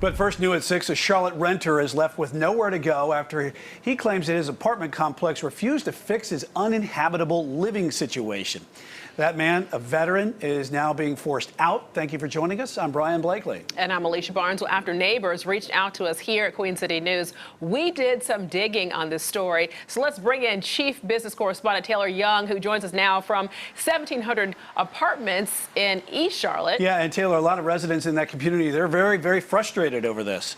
But first, new at 6, a Charlotte renter is left with nowhere to go after he claims that his apartment complex refused to fix his uninhabitable living situation. That man, a veteran, is now being forced out. Thank you for joining us. I'm Brian Blakely. And I'm Alicia Barnes. Well, after neighbors reached out to us here at Queen City News, we did some digging on this story. So let's bring in Chief Business Correspondent Taylor Young, who joins us now from 1700 Apartments in East Charlotte. Yeah, and Taylor, a lot of residents in that community, they're very, very frustrated over this.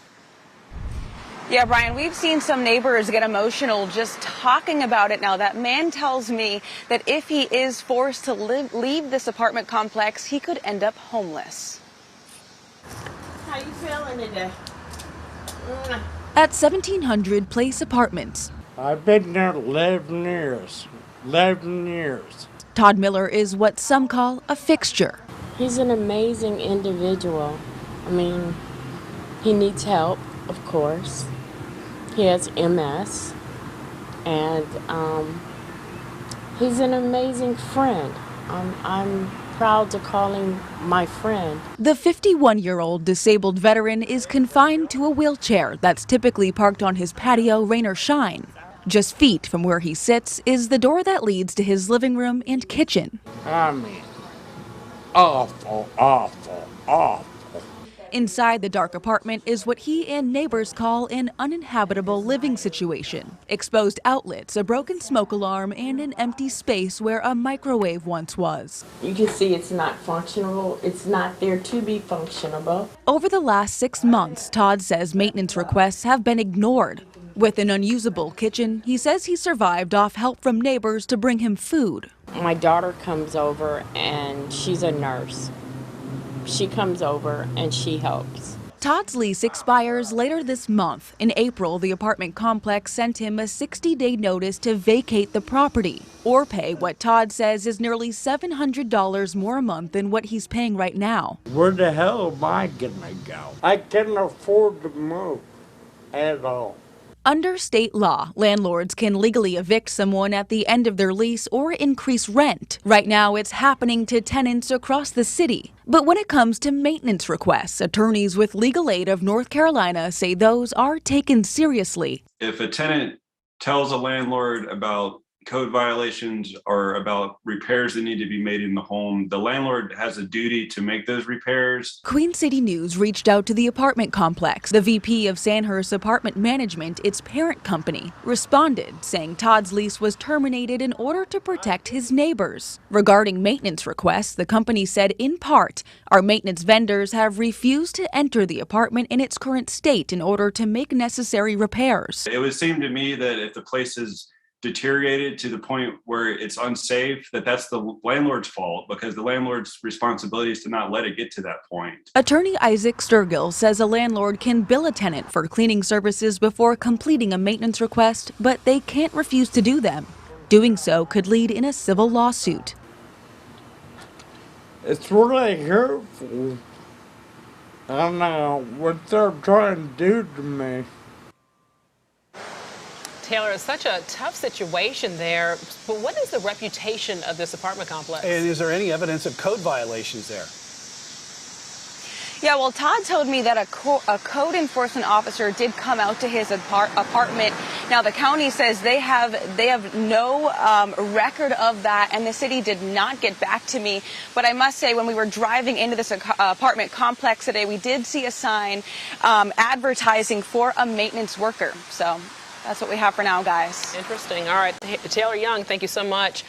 Yeah, Brian, we've seen some neighbors get emotional just talking about it now. That man tells me that if he is forced to leave this apartment complex, he could end up homeless. How you feeling today? At 1700 Place Apartments. I've been there 11 years. 11 years. Todd Miller is what some call a fixture. He's an amazing individual. I mean, he needs help, of course. He has MS, and he's an amazing friend. I'm proud to call him my friend. The 51-year-old disabled veteran is confined to a wheelchair that's typically parked on his patio, rain or shine. Just feet from where he sits is the door that leads to his living room and kitchen. I mean, awful, awful, awful. Inside the dark apartment is what he and neighbors call an uninhabitable living situation. Exposed outlets, a broken smoke alarm, and an empty space where a microwave once was. You can see it's not functional. It's not there to be functionable. Over the last 6 months, Todd says maintenance requests have been ignored. With an unusable kitchen, he says he survived off help from neighbors to bring him food. My daughter comes over, and she's a nurse. She comes over and she helps. Todd's lease expires later this month. In April, the apartment complex sent him a 60-day notice to vacate the property or pay what Todd says is nearly $700 more a month than what he's paying right now. Where the hell am I gonna go? I can't afford to move at all. Under state law, landlords can legally evict someone at the end of their lease or increase rent. Right now, it's happening to tenants across the city. But when it comes to maintenance requests, attorneys with Legal Aid of North Carolina say those are taken seriously. If a tenant tells a landlord about code violations or about repairs that need to be made in the home, the landlord has a duty to make those repairs. Queen City News reached out to the apartment complex. The VP of Sandhurst Apartment Management, its parent company, responded, saying Todd's lease was terminated in order to protect his neighbors. Regarding maintenance requests, the company said in part, our maintenance vendors have refused to enter the apartment in its current state in order to make necessary repairs. It would seem to me that if the place is deteriorated to the point where it's unsafe, that's the landlord's fault, because the landlord's responsibility is to not let it get to that point. Attorney Isaac Sturgill says a landlord can bill a tenant for cleaning services before completing a maintenance request, but they can't refuse to do them. Doing so could lead in a civil lawsuit. It's really hurtful. I don't know what they're trying to do to me. Taylor, it's such a tough situation there. But what is the reputation of this apartment complex? And is there any evidence of code violations there? Yeah, well, Todd told me that a code enforcement officer did come out to his apartment. Now, the county says they have no record of that, and the city did not get back to me. But I must say, when we were driving into this apartment complex today, we did see a sign advertising for a maintenance worker. So that's what we have for now, guys. Interesting. All right, Taylor Young, thank you so much.